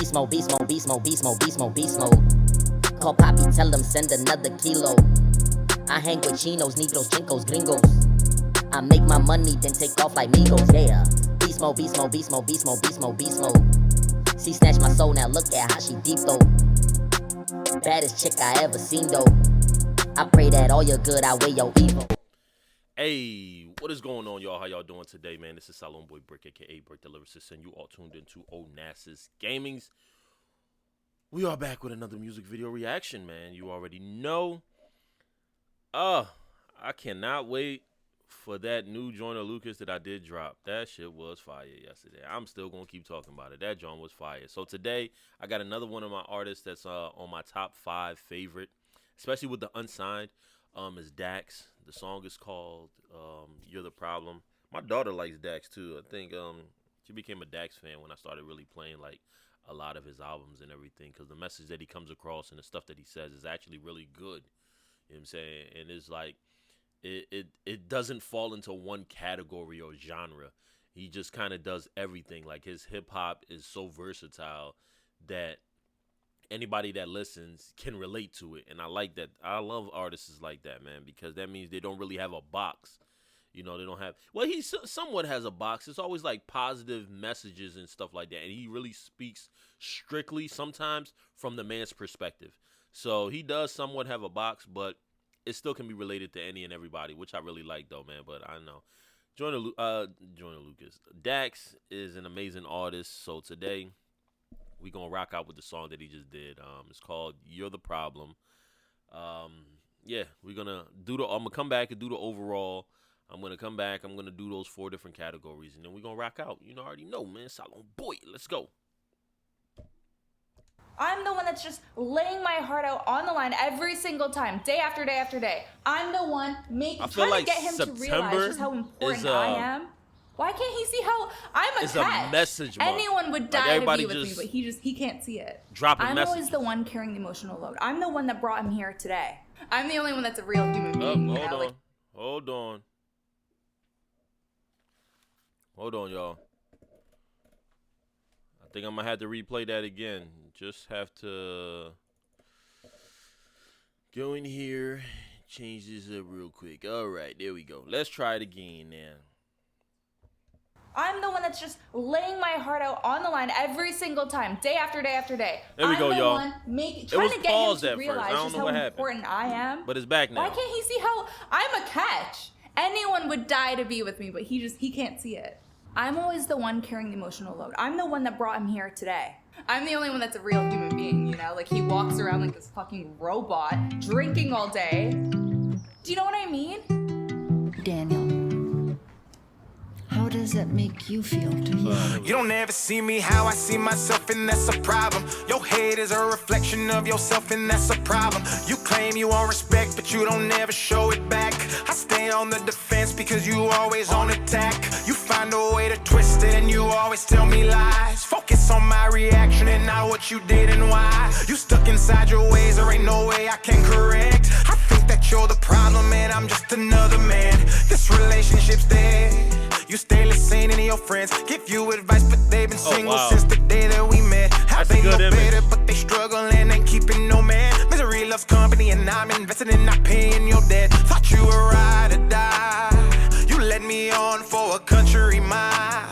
Beast mode, beast mode, beast mode, beast mode, beast mode, beast mode. Call Poppy, tell him send another kilo. I hang with chinos, negros, chincos, gringos. I make my money, then take off like Migos, yeah. Beast mode, beast mode, beast mode, beast mode, beast mode, beast mode. She snatched my soul, now look at how she deep though. Baddest chick I ever seen though. I pray that all your good outweigh your evil. Hey, what is going on, y'all? How y'all doing today, man? This is Salon Boy Brick, aka Brick the Lyricist, and you all tuned into Onassis Gaming's. We are back with another music video reaction, man. You already know. I cannot wait for that new Joyner Lucas that I did drop. That shit was fire yesterday. I'm still gonna keep talking about it. That joint was fire. So today, I got another one of my artists that's on my top 5 favorite, especially with the unsigned. Is Dax. The song is called You're the Problem. My daughter likes Dax too. I think she became a Dax fan when I started really playing like a lot of his albums and everything, because the message that he comes across and the stuff that he says is actually really good. You know what I'm saying? And it's like it doesn't fall into one category or genre. He just kind of does everything. Like his hip hop is so versatile that anybody that listens can relate to it. And I like that. I love artists like that, man, because that means they don't really have a box. You know, they don't have, well, he somewhat has a box. It's always like positive messages and stuff like that. And he really speaks strictly sometimes from the man's perspective. So he does somewhat have a box, but it still can be related to any and everybody, which I really like though, man. But I know Joyner Lucas. Dax is an amazing artist. So today we gonna rock out with the song that he just did. It's called "You're the Problem." Yeah, we're gonna do the. I'm gonna come back and do the overall. I'm gonna come back. I'm gonna do those 4 different categories, and then we're gonna rock out. You know, I already know, man. Salon Boy, let's go. I'm the one that's just laying my heart out on the line every single time, day after day after day. I'm the one trying to get him to realize just how important I am. Why can't he see how I'm a It's catch? a message month. Anyone would die to be with me, but he can't see it. I'm always the one carrying the emotional load. I'm the one that brought him here today. I'm the only one that's a real human being. Hold on, y'all. I think I'm gonna have to replay that again. Just have to go in here, change this up real quick. All right, there we go. Let's try it again now. I'm the one that's just laying my heart out on the line every single time, day after day after day. There we go, y'all. I'm the one trying to get him to realize just how important I am. But it's back now. Why can't he see how I'm a catch? Anyone would die to be with me, but he can't see it. I'm always the one carrying the emotional load. I'm the one that brought him here today. I'm the only one that's a real human being, you know? Like, he walks around like this fucking robot, drinking all day. Do you know what I mean? Daniel, how does that make you feel to hear? You don't ever see me how I see myself, and that's a problem. Your hate is a reflection of yourself, and that's a problem. You claim you want respect, but you don't ever show it back. I stay on the defense because you always on attack. You find a way to twist it, and you always tell me lies. Focus on my reaction and not what you did and why. You stuck inside your ways, there ain't no way I can correct. I think that you're the problem, and I'm just another man. This relationship's dead. You stay listening to your friends, give you advice, but they've been single since the day that we met. They know better, but they struggle and ain't keeping no man. Misery loves company, and I'm invested in not paying your debt. Thought you were ride or die. You led me on for a country mile.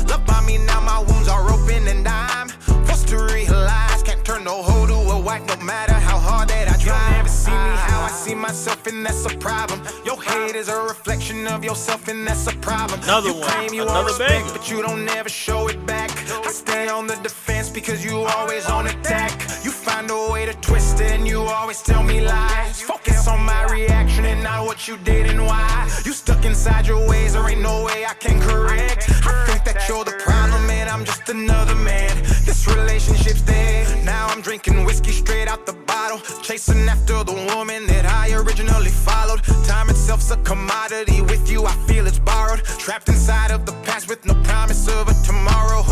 Love by me, now my wounds are open, and I'm forced to realize can't turn no hoe to a wife, no matter how hard that I try. You never see me how I see myself, and that's a problem. Your hate is a reflection of yourself, and that's a problem. Another you one, claim you another want respect, banger. but you don't ever show it back. I stay on the defense because you always on attack. You find a way to twist it, and you always tell me lies. Focus on my reaction and not what you did and why. You stuck inside your ways, there ain't no way I can correct. I think that you're the problem, and I'm just another man. This relationship's dead. Now I'm drinking whiskey straight out the bottle, chasing after the woman that I originally followed. Time itself's a commodity. With you I feel it's borrowed. Trapped inside of the past with no promise of a tomorrow.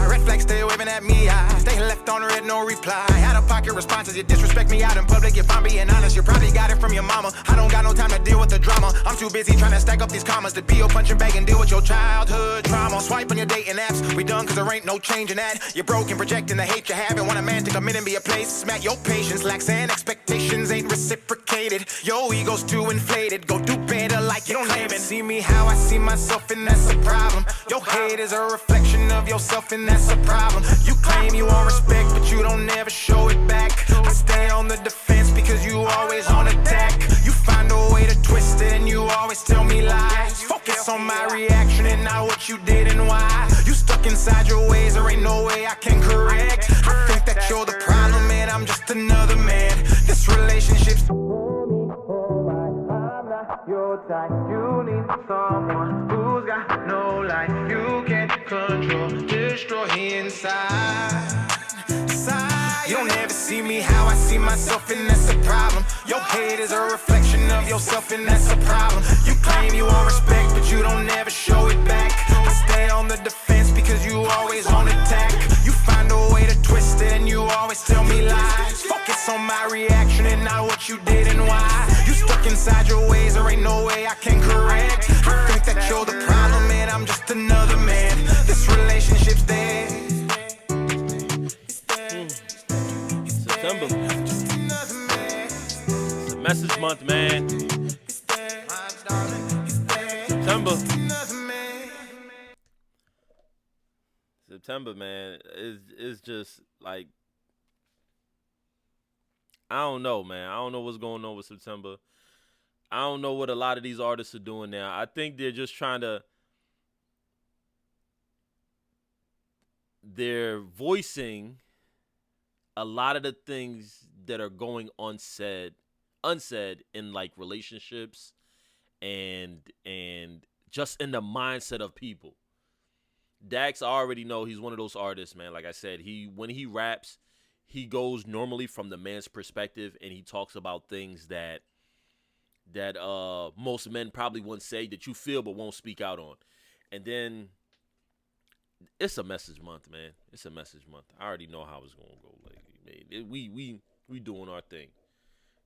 Red flags stay waving at at me, I stay left on red, no reply. Out of pocket responses, you disrespect me out in public. If I'm being honest, you probably got it from your mama. I don't got no time to deal with the drama. I'm too busy trying to stack up these commas to be your punching bag and deal with your childhood trauma. Swipe on your dating apps, we done cause there ain't no change in that. You're broken, projecting the hate you have, and want a man to come in and be a place. Smack your patience, lacks and expectations ain't reciprocated. Your ego's too inflated, go do better like you don't claim it. See me how I see myself, and that's a problem. Your hate is a reflection of yourself, and that's a problem. You claim you want respect, but you don't ever show it back. I stay on the defense because you always on attack. You find a way to twist it, and you always tell me lies. Focus on my reaction and not what you did and why. You stuck inside your ways, there ain't no way I can correct. I think that you're the problem, and I'm just another man. This relationship's your type. You need someone who's got no life. You can't control, destroy inside. You don't ever see me how I see myself, and that's a problem. Your hate is a reflection of yourself, and that's a problem. You claim you want respect, but you don't ever show it back. I stay on the defense because you always on attack. You find a way to twist it, and you always tell me lies. Focus on my reaction and not what you did and why. You stuck inside your ways, there ain't no way I can correct. I think that you're the problem, and I'm just another man. This relationship's dead. September. It's a message month, man. September, man, is just like, I don't know, man. I don't know what's going on with September. I don't know what a lot of these artists are doing now. I think they're just they're voicing a lot of the things that are going unsaid in like relationships and just in the mindset of people. Dax, I already know he's one of those artists, man. Like I said, when he raps, he goes normally from the man's perspective, and he talks about things that most men probably wouldn't say, that you feel but won't speak out on. And then it's a message month, man. It's a message month. I already know how it's gonna go. Like, man, we doing our thing,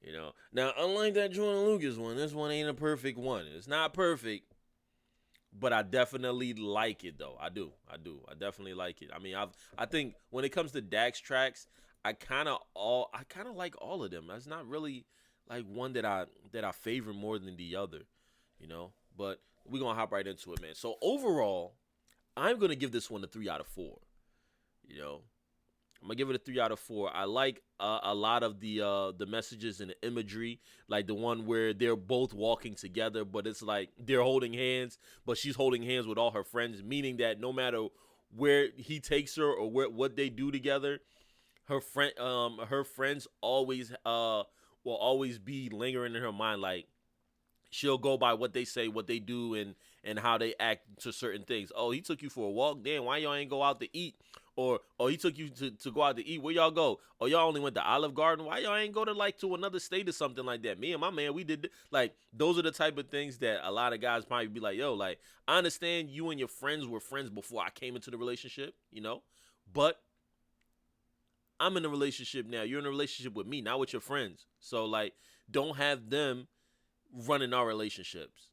you know. Now, unlike that Jordan Lucas one, this one ain't a perfect one. It's not perfect, but I definitely like it though. I do. I definitely like it. I mean, I think when it comes to Dax tracks, I kind of like all of them. That's not really like one that I favor more than the other, you know. But we're gonna hop right into it, man. So overall, I'm gonna give this one a 3 out of 4. You know, I'm gonna give it a 3 out of 4. I like a lot of the messages and the imagery, like the one where they're both walking together, but it's like they're holding hands, but she's holding hands with all her friends, meaning that no matter where he takes her or what they do together, her friends always will always be lingering in her mind. Like, she'll go by what they say, what they do, and how they act to certain things. Oh, he took you for a walk? Damn, why y'all ain't go out to eat? Or he took you to go out to eat. Where y'all go? Or y'all only went to Olive Garden? Why y'all ain't go to another state or something like that? Me and my man, we did. Like, those are the type of things that a lot of guys probably be like, yo, like, I understand you and your friends were friends before I came into the relationship, you know? But I'm in a relationship now. You're in a relationship with me, not with your friends. So, like, don't have them running our relationships.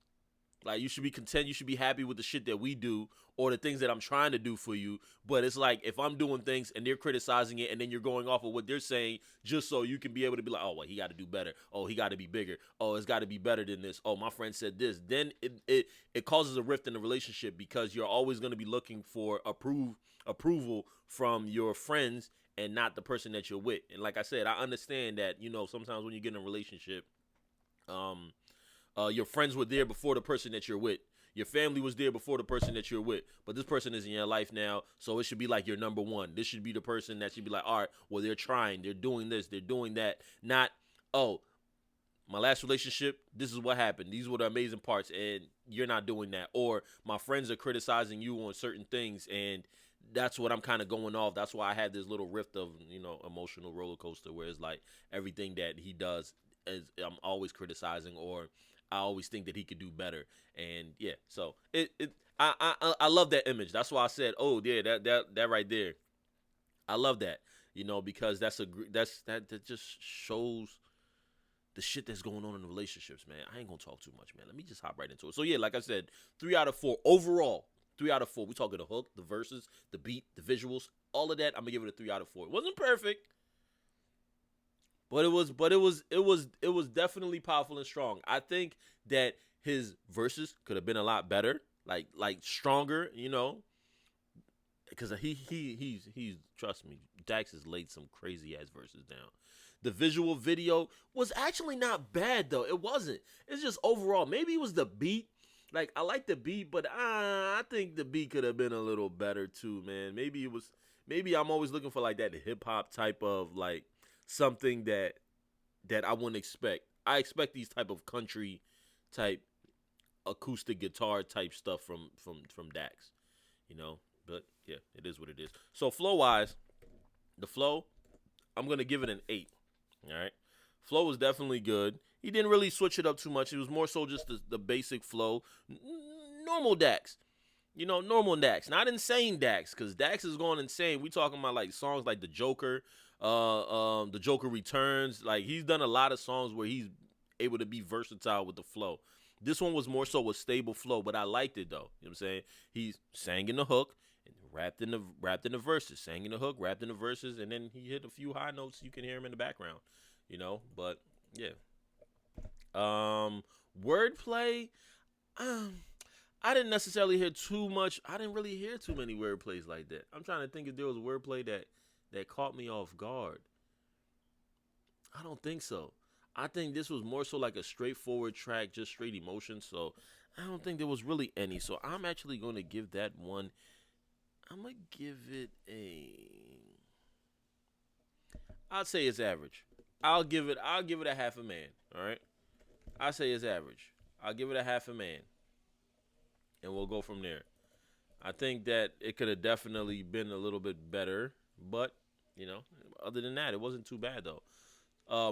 Like, you should be content. You should be happy with the shit that we do or the things that I'm trying to do for you. But it's like, if I'm doing things and they're criticizing it and then you're going off of what they're saying just so you can be able to be like, oh, well, he got to do better. Oh, he got to be bigger. Oh, it's got to be better than this. Oh, my friend said this. Then it causes a rift in the relationship because you're always going to be looking for approval from your friends and not the person that you're with. And like I said, I understand that, you know, sometimes when you get in a relationship, your friends were there before the person that you're with. Your family was there before the person that you're with. But this person is in your life now, so it should be like your number one. This should be the person that should be like, all right, well, they're trying. They're doing this. They're doing that. Not, oh, my last relationship, this is what happened. These were the amazing parts, and you're not doing that. Or my friends are criticizing you on certain things, and that's what I'm kind of going off. That's why I had this little rift of, you know, emotional roller coaster where it's like everything that he does is I'm always criticizing, or I always think that he could do better. And yeah, so I love that image. That's why I said, oh yeah, that right there. I love that, you know, because that just shows the shit that's going on in the relationships, man. I ain't gonna talk too much, man. Let me just hop right into it. So yeah, like I said, 3 out of 4 overall. 3 out of 4. We talking the hook, the verses, the beat, the visuals, all of that. I'm gonna give it a 3 out of 4. It wasn't perfect, but it was definitely powerful and strong. I think that his verses could have been a lot better, like stronger, you know, because he's trust me, Dax has laid some crazy ass verses down. The visual video was actually not bad though. It wasn't. It's just overall, maybe it was the beat. Like I like the beat, but I think the beat could have been a little better too, man. Maybe I'm always looking for like that hip hop type of like something that I wouldn't expect. I expect these type of country type acoustic guitar type stuff from Dax, you know. But yeah, it is what it is. So flow wise, the flow, I'm gonna give it an 8. All right, flow was definitely good. He didn't really switch it up too much. It was more so just the basic flow, normal Dax. You know, normal Dax, not insane Dax, because Dax is going insane. We talking about like songs like The Joker, The Joker Returns. Like he's done a lot of songs where he's able to be versatile with the flow. This one was more so a stable flow, but I liked it though. You know what I'm saying? He sang in the hook and rapped in the verses, sang in the hook, rapped in the verses, and then he hit a few high notes. You can hear him in the background, you know. But yeah, wordplay. I didn't necessarily hear too much. I didn't really hear too many wordplays like that. I'm trying to think if there was a wordplay that caught me off guard. I don't think so. I think this was more so like a straightforward track, just straight emotion. So I don't think there was really any. So I'm actually going to give that one. I'm going to give it I'd say it's average. I'll give it a half a man. All right. I say it's average. I'll give it a half a man. And we'll go from there. I think that it could have definitely been a little bit better. But, you know, other than that, it wasn't too bad though.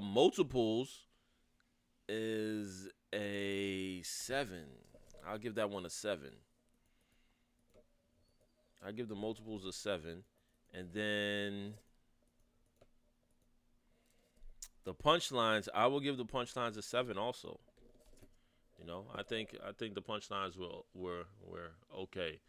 Multiples is a 7. I'll give that one a 7. I give the multiples a 7, and then the punchlines, I will give the punchlines a 7 also. You know, I think the punchlines were okay.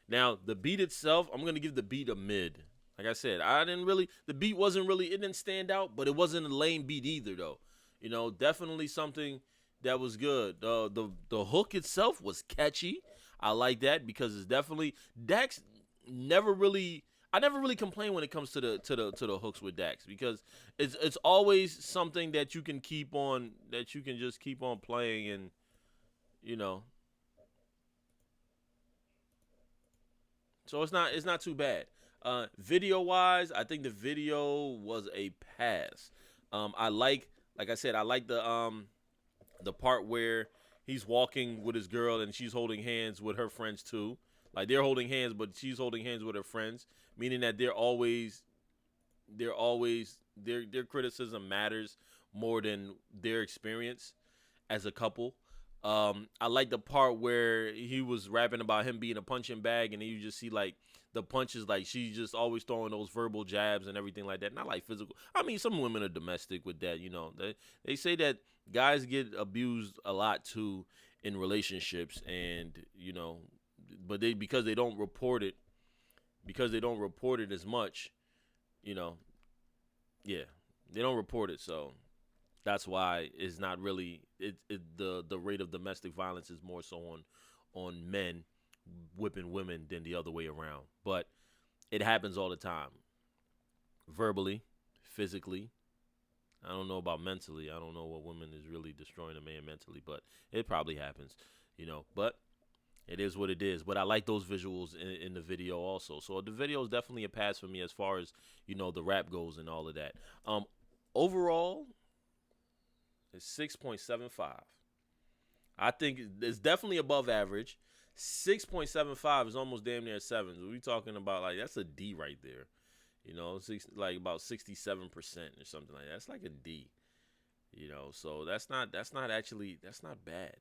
Now the beat itself, I'm gonna give the beat a mid. Like I said, the beat wasn't really, it didn't stand out, but it wasn't a lame beat either though. You know, definitely something that was good. The hook itself was catchy. I like that because it's definitely Dax I never really complain when it comes to the hooks with Dax because it's always something that you can just keep on playing, and you know, so it's not too bad. Video wise, I think the video was a pass. Like I said, I like the part where he's walking with his girl and she's holding hands with her friends too. Like they're holding hands, but she's holding hands with her friends, meaning that their criticism matters more than their experience as a couple. I like the part where he was rapping about him being a punching bag, and then you just see like the punches, like she's just always throwing those verbal jabs and everything like that. Not like physical. I mean, some women are domestic with that, you know. They say that guys get abused a lot too in relationships, and you know, but because they don't report it as much, you know, yeah, they don't report it, so that's why it's not really the rate of domestic violence is more so on men whipping women than the other way around. But it happens all the time. Verbally, physically. I don't know about mentally. I don't know what woman is really destroying a man mentally, but it probably happens, you know. But it is what it is. But I like those visuals in the video also. So the video is definitely a pass for me as far as, you know, the rap goes and all of that. Overall, it's 6.75. I think it's definitely above average. 6.75 is almost damn near 7. We're talking about like that's a D right there. You know, like about 67% or something like that. That's like a D. You know, so that's not bad.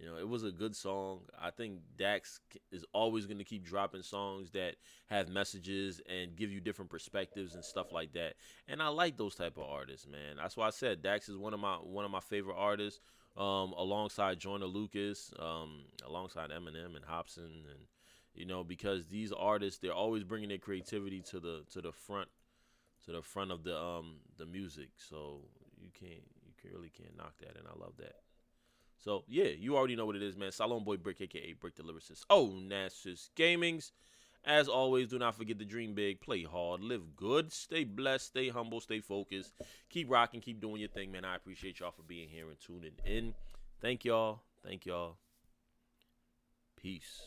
You know, it was a good song. I think Dax is always going to keep dropping songs that have messages and give you different perspectives and stuff like that. And I like those type of artists, man. That's why I said Dax is one of my favorite artists, alongside Joyner Lucas, alongside Eminem and Hobson, and because these artists, they're always bringing their creativity to the front of the music. So you really can't knock that, and I love that. So yeah, you already know what it is, man. Salon Boy Brick, aka Brick the Lyricist. Onassis Gamings. As always, do not forget to dream big, play hard, live good, stay blessed, stay humble, stay focused. Keep rocking, keep doing your thing, man. I appreciate y'all for being here and tuning in. Thank y'all. Thank y'all. Peace.